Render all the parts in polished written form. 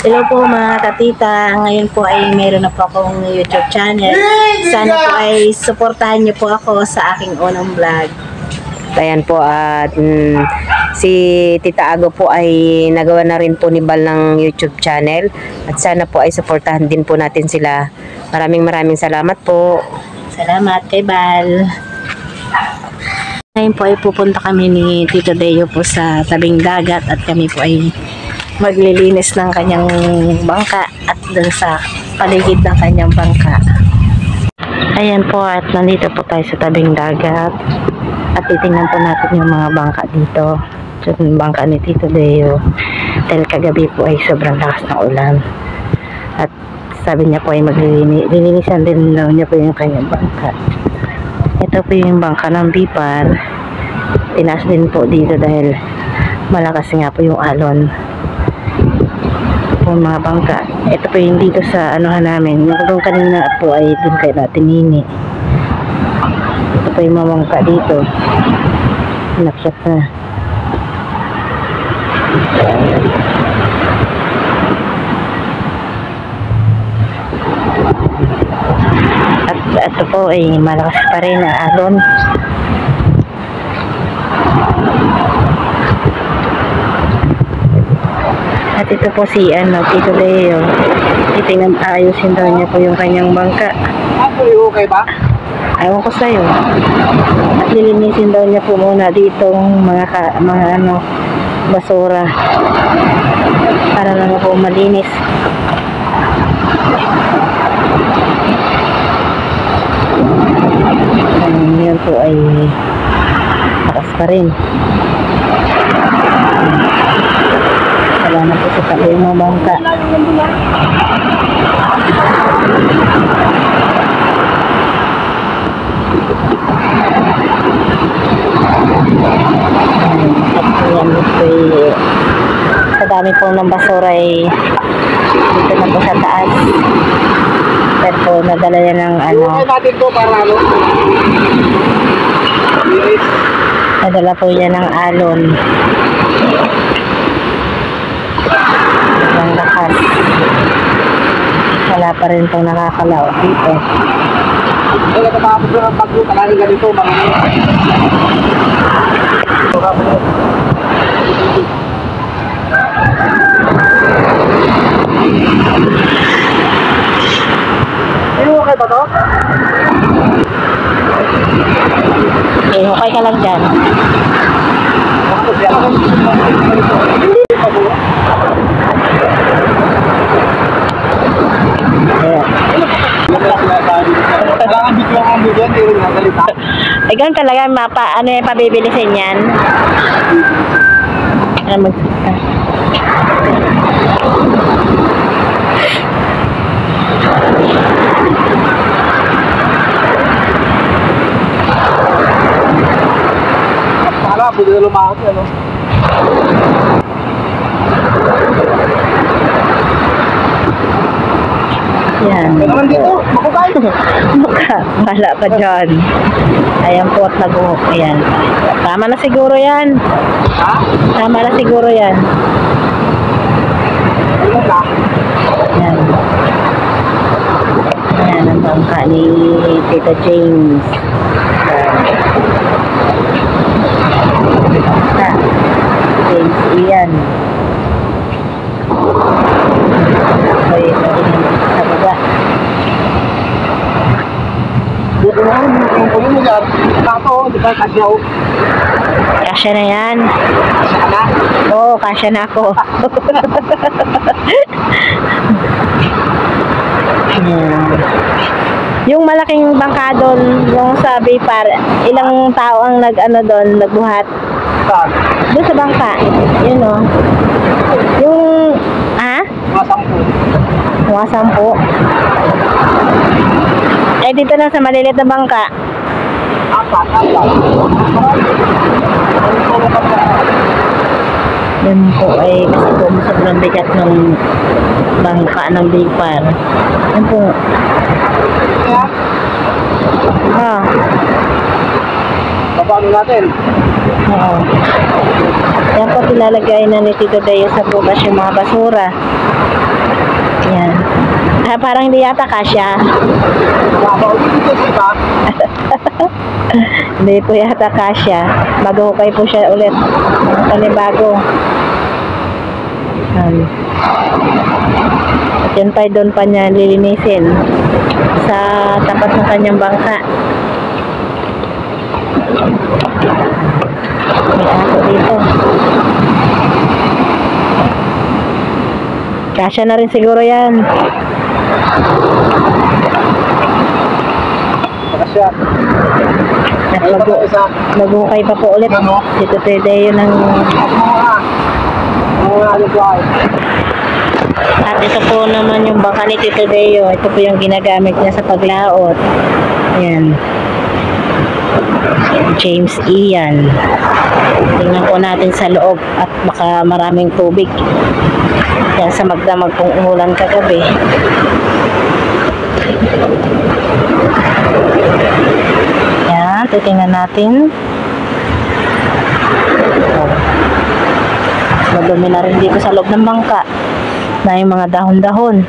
Hello po mga katita, ngayon po ay meron na po akong YouTube channel. Sana po ay suportahan niyo po ako sa aking unang vlog. Ayan po at si Tita Ago po ay nagawa na rin po ni Bal ng YouTube channel at sana po ay suportahan din po natin sila. Maraming salamat po. Salamat kay Bal. Ngayon po ay pupunta kami ni Tito Deo po sa tabing dagat at kami po ay maglilinis ng kanyang bangka at dun sa paligid ng kanyang bangka. Ayan po at nandito po tayo sa tabing dagat at titingnan po natin yung mga bangka dito. Yung bangka ni Tito Deo dahil kagabi po ay sobrang lakas ng ulan at sabi niya po ay maglilinisan din daw niya po yung kanyang bangka. Ito po yung bangka ng Bipar. Tinaas din po dito dahil malakas nga po yung alon. Yung mga bangka. Ito po yung dito sa anuhan namin. Yung doon kanina po ay doon kayo natin nini. Ito po yung mga bangka dito. Nakshot na. At ito po ay malakas pa rin ang alon. At ito po si Tito Deo. Titingnan ayusin daw niya po yung kanyang bangka. Okay ba? Ayaw ko sa'yo. At lilinisin daw niya po muna ditong mga basura. Para naman po malinis. Yan po ay lakas pa rin. Wala na po sa tabi yung mga bangka. Sa dami po ng basura ay dito na po sa taas. Pero po nadala yan ng nadala po yan ng alon. Ang lakas. Wala pa rin pong nakakalaw dito. Wala ka tapos ng bagyo, talagang ganito, mga okay ba to? Okay ka lang dyan. Ay, ganun talaga, ano yung pabibilisin yan? Para, pwede na lumakot yan, no? Yan. Kaya naman dito, makukay. Wala pa dyan. Ayan po at nag-uok. Ayan. Tama na siguro yan. Ha? Tama na siguro yan. Ano ka? Ayan. Ayan ang bangka ni Tita James. James Ian. Okay, sa baba. Dito na, yung pulo mo dyan. Tato, di ba, kasyaw? Kasya na yan. Kasya ka na? Oo, kasya na ako. Yung malaking bangka doon, yung sa Bipar, ilang tao ang nagbuhat? Saan? Doon sa bangka. Yun o. Yung, Mga 10. Mga 10. Eh, dito na sa maliliit na bangka. 4. Yun po ay kasi po sobrang bigat ng bangka ng Bipar. Yun po. Paano natin? Oo. Yan po lalagay na ni Tito Deo sa bukas yung mga basura. Yan. Parang hindi yata kasya. Hindi po yata kasya. Maghukay po siya ulit. Panibago. At yun pa, doon pa niya lilinisin sa tapat ng kanyang bangka. May aso dito. Kasya na rin siguro yan. Kasya. At maghukay pa po ulit. Dito Tedeo ng... At ito po naman yung bangka ni Tito Deo. Ito po yung ginagamit niya sa paglaot. Ayan. James Ian. Tingnan po natin sa loob at baka maraming tubig. Yan sa magdamag pong umulan kagabi. Yan, titingnan natin. Madumi na rin dito sa loob ng bangka na yung mga dahon-dahon.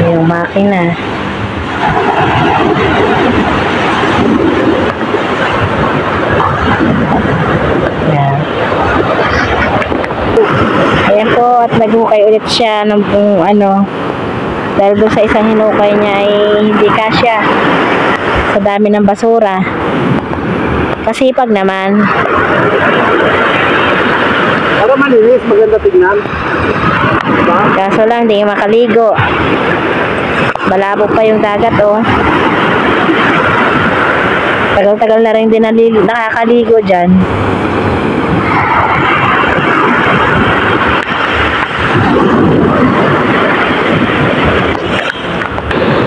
Yung makina. Yan. Ayan po, at naghukay ulit siya ng ano, dahil doon sa isang hinukay niya ay hindi kasya sa dami ng basura. Kasipag naman. Para malinis, maganda tignan. Diba? Kaso lang, hindi makaligo. Malabo pa yung dagat, oh. Tagal-tagal na rin din nakakaligo dyan.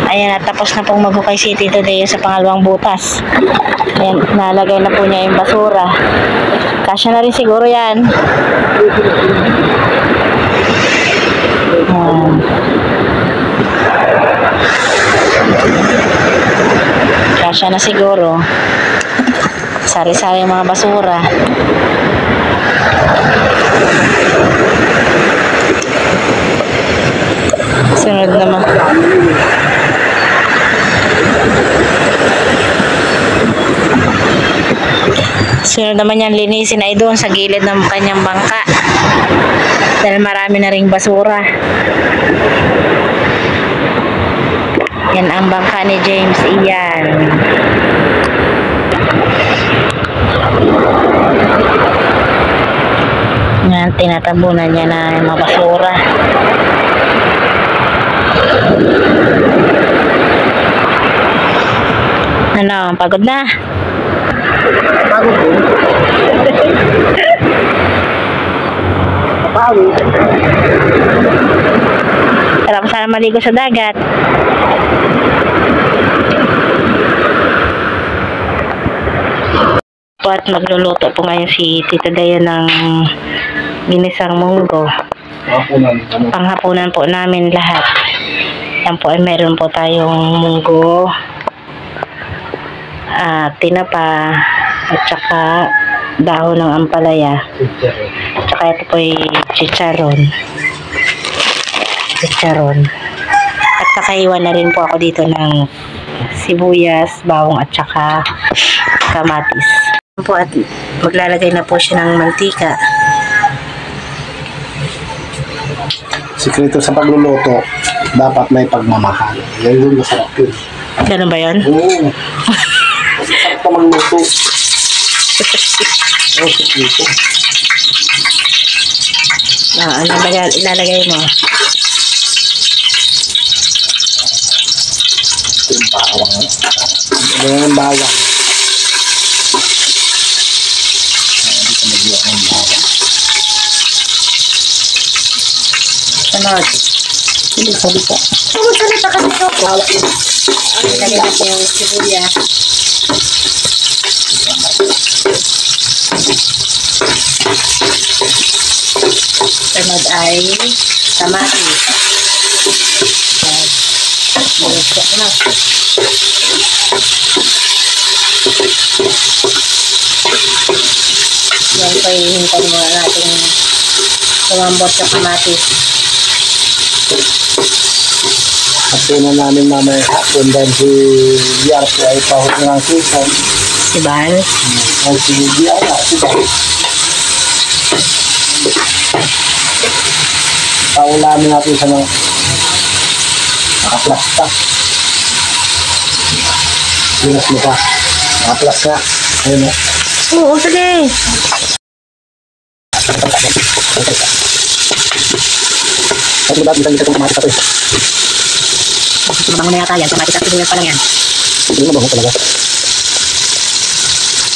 Ayan, at tapos na pong maghukay si Tito Deo sa pangalawang butas. Ayan, nalagay na po niya yung basura. Kasya na rin siguro yan. Ayan. Kasya na siguro. Sari-sari yung mga basura. Sunod naman. Sunod naman yan linisin ay doon sa gilid ng kanyang bangka. Dahil marami na ring basura. Yan ang bangka ni James Ian. Yan, tinatabunan niya na yung mga basura. Ano, pagod na? Pagod din. Pagod. Sarap sana maligo sa dagat. At magluluto po ngayon si Tito Deo ng ginisang munggo. Panghapunan po namin lahat. Yan po ay meron po tayong munggo, tinapa, at saka dahon ng ampalaya. At saka ito po ay chicharon. At nakaiwan na rin po ako dito ng sibuyas, bawang at saka kamatis. Po at maglalagay na po siya ng mantika. Sikreto sa pagluluto, dapat may pagmamahal. Yan yung masarap yun. Ganun ba yun? Oo. Masarap ka magluto. Oo, sikreto. Ano ba ilalagay mo? Ito yung bawang. Ito yung bawang. Dito mag-iwan yung bawang. Sunod. Salita. Salita ka dito. Ilagay natin yung sibuyas. Sunod ay kamatis. na. Yan po hihintay muna natin lumambot sa kamatis. At na namin mamaya hapon dahil si Biar po ay pahot ng sisong. Si Bal. Ay si Biar na, si Biar. Paulamin natin sa mga nakaplasta. Pinas mo pa. Nakaplas na. Ayun o. Oo, sige. At diba, bisa itong kumatis ako eh. Mabango na yata yan. Kamatis at sibuyas pa lang yan. Hindi mo bango talaga.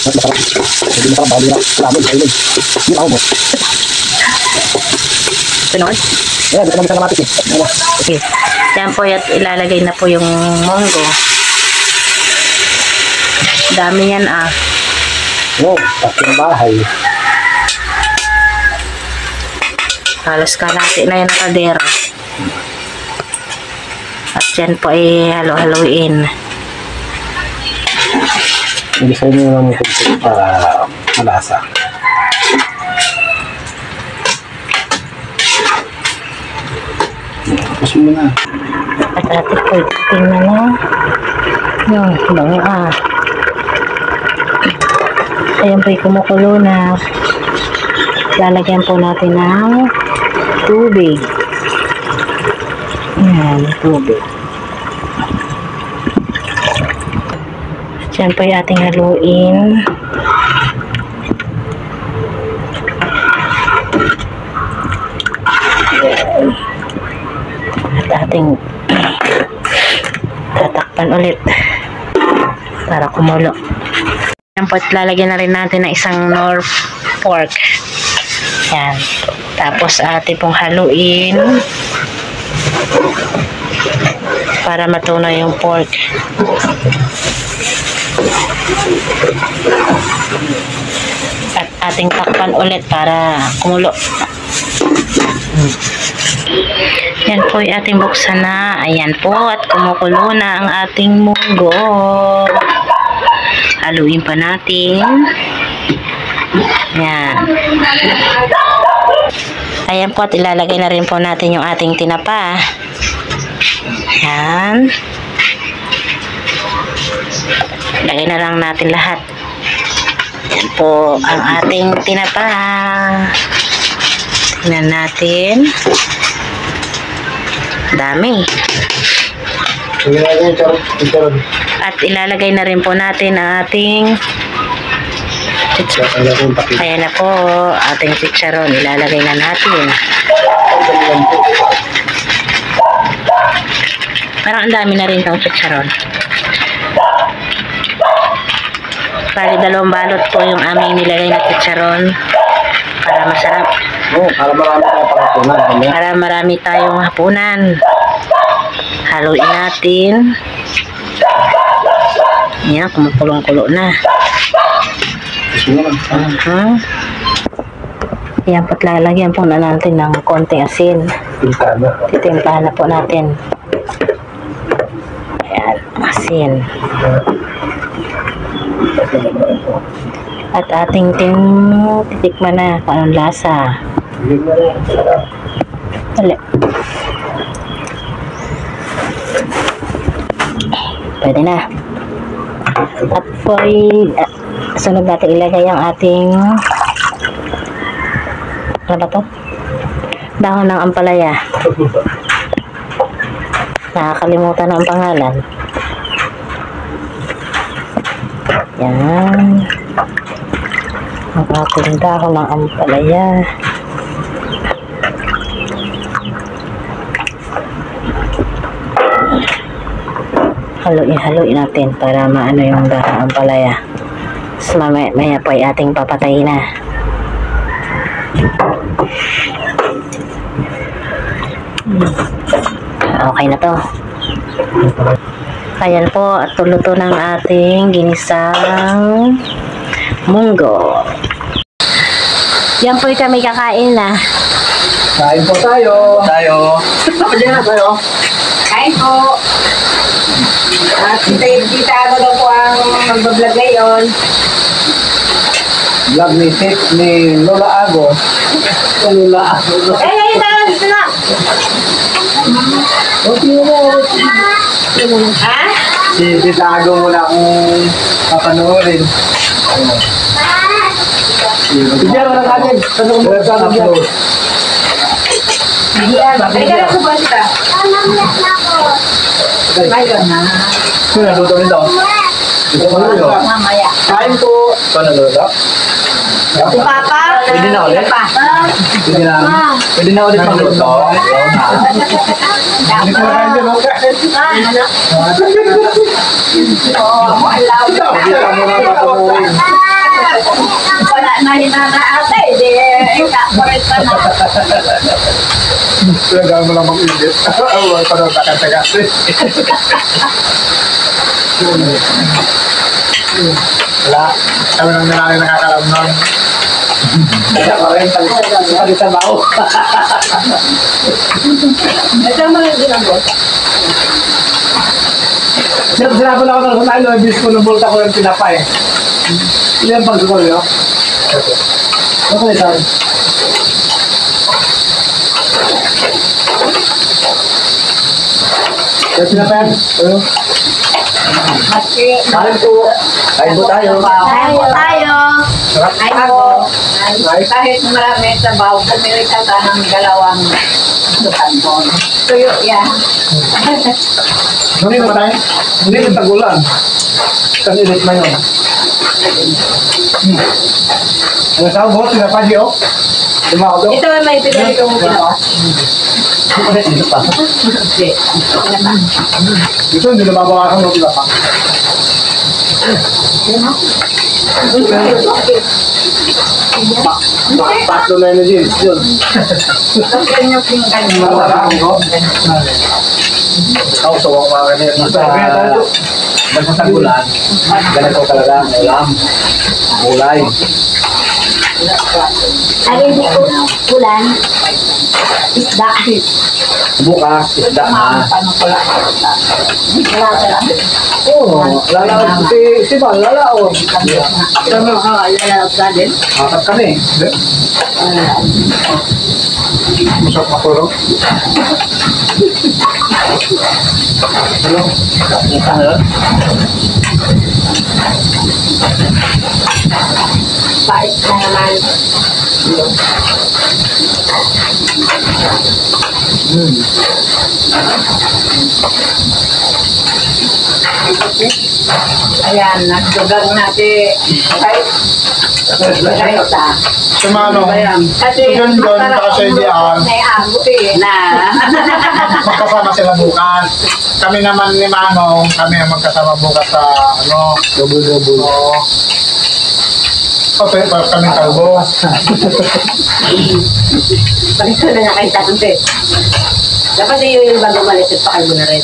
At masarap. Hindi masarap. Bali na. Sabon. Ayun. Hindi ako mo. Sunod? Ayan, dito naman sa kamatis eh. Okay. Yan po at ilalagay na po yung munggo. Dami yan ah. Oo, tatlong bahay. Halos kalahati na yan nakadero. At yan po ay halo-haloin. Ibig nyo lang ito para malasa. Tapos mo na. At ating po tingnan na. Yung bango ah. Ayan po kumukulo na. Lalagyan po natin ng tubig. Ayan, tubig. Diyan po yung ating haluin. At ating tatakpan ulit para kumulo. Yan po, lalagyan na rin natin ng isang North pork. Yan. Tapos atin pong haluin para matunaw yung pork. At ating takpan ulit para kumulo. Yan po yung ating buksan na. Ayan po at kumukulo na ang ating munggo. Haluin pa natin. Yan. Ayan po at ilalagay na rin po natin yung ating tinapa. Yan. Lagay na lang natin lahat. Yan po ang ating tinapa. Tingnan natin. Dami. At ilalagay na rin po natin ang ating chicharon. Ayan na po, ating chicharon. Ilalagay na natin. Parang ang dami na rin itong chicharon. Bali, 2 balot po yung aming nilagay na chicharon para masarap. Oo, para marami tayong panghapunan. Para marami tayong hapunan. Haluin natin. Yan, kumukulong-kulo na. Yan po't lalagyan po na natin ng konting asin. Titimplahan na po natin. Ayan, asin. At ating titikman na kung anong lasa. Dali. Pwede na. At po sunod natin ilagay ang ating ano ba to? Dahon ng ampalaya. Nakakalimutan na ang pangalan. Yan. Ang ating dahon ng ampalaya. Haluin natin para maano yung dahon ng ampalaya. So, maya po ay ating papatayin na. Okay na to. Ayan po, at luto ng ating ginisang munggo. Yan po kami kakain na. Kain po tayo. Tayo. Pwede na tayo. Kain po. Tita ako daw po ang mag-vlog ngayon. Vlog ni Lola Ago. Lola Ago. Ayun na, dito na. Ha? Si Tita Ago muna akong papanoorin. Sige, wala ka din. Wala ka upload. Ay, ka na ba kita? Ayun na. Sino naluto nito? Ito ba nito? Mamaya. Kain po. Ito naluto? Si Papa? Pwede na ulit? Pwede na. Pwede na ulit magluto? Hindi ko na kain din. Pwede ka muna papanoorin. Wala na hinana ate. Kaporit pa na. Kaya mo lang mag-edit. Ay, parang taga-taga. Wala. Kami nang nilani nakakalam nun. Kaya pa rin, palitan ako. Ito mo lang ginagawa. Sinabi lang ako ng tayo, ibis ko ng bulta ko yung pinapay. Hindi ang pagkakol yun. Okay, sorry. Kaya pinapay? Ano? Kain po. Kain po tayo. Kain po tayo. Sarap. Kain po. Kahit marami sa baw, bumili ka ng dalawang sukan po. Tuyo yan. Hindi naman tayo. Hindi yung tagulan. Kasi ulit na yun. Ano sa ako? Pinapay yun? Lima ako doon. Ito may pinili kong ginawa. Dito pa. Hindi. Dito hindi na mabawasan ng iba pa. Patlo na yun din. Yun. Tapos yung pinggan mo. Marami ko. Ako sa wang mga ganyan. Basta sa gulan. Ganito talaga. Ulam. Ulay. Ay, hindi ko ulan. Isda. Bukas. Isda na. Paano ko lang? Wala ka lang. Oo. Lala. Si Val. Lala. Ano ka? Lala ka din? Matat kami. Masarap matulog. Hello? Hello? Bait na naman. Ayan, nagdugang natin. Kahit sa. Sumano? Kasi Doon, kasi diyan. may amo na. Magkasama sila bukas. Kami naman ni Manong, kami ang magkasama bukas sa ano, double-double. Oo. Okay, para kami kalbo. Palito na nga kayo tatante. Dapat yung bago malisit pa kayo na rin.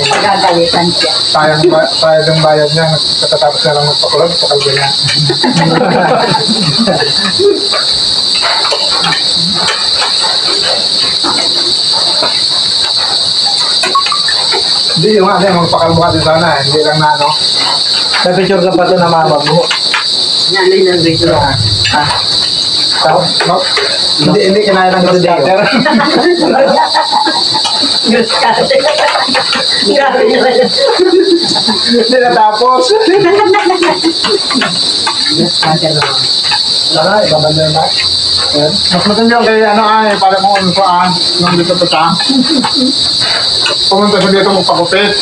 Pagagalitan siya. Sayang yung bayad niya. Katatapos na lang magpakulog, pakalbo niya. Hindi yung ano, magpakalbo ka din sana. Hindi lang na ano. Sa picture ka pa ito na mama mo. Nanay ng video. No? Hindi kinain ng gold cutter. Diyos ka. Grabe naman. Hindi natapos. Diyos ka naman. Wala na, ibabanda na. Mas matindi yung kaya ano ay, para kung ano saan, nung dito pa siya. Pumunta siya dito magpakupit.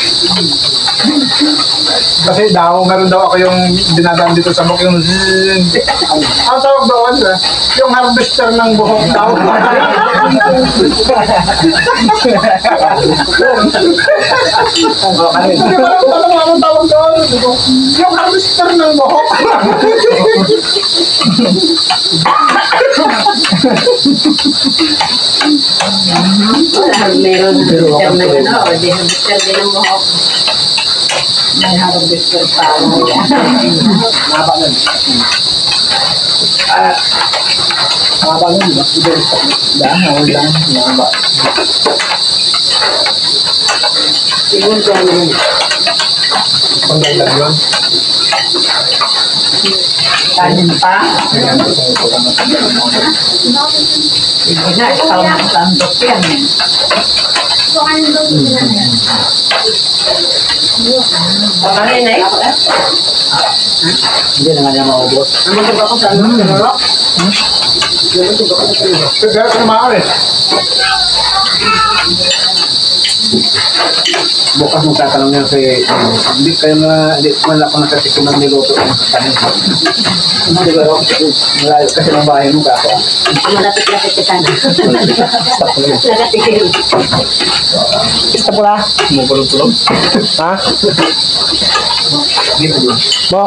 Kasi daw, meron daw ako yung dinadaan dito sa buk, yung zzz. Ang tawag doon, yung harvester ng buhok daw. Hindi pa lang tanong anong tawag doon. Yung harvester ng buhok. Meron harvester na gano'n. Di harvester din ang buhok. May harvester pa. Naba nun. Haba nun, di ba? Daan, hawal lang. Haba. Siguro ko ano yun. Panggalag yun. Kanin pa. Ayan, gusto ko lang natin. Sige na, ikaw na ang sandok yan. Kanina eh. Hindi naman niya maubos. Namatag ako sa ano, sinurok. Pero ito naman eh. Bukas mo tatanong niya si... Hindi kayo na... Hindi man ako nakatikim ng niluto ng kanin. Hindi ko ako. Malayo kasi ng bahay mo kako. Malapit-lapit kita na. Stop mo yun. Nakatigil. Stop mo na. Mupulog-pulog. Ha? Dito din. Bo!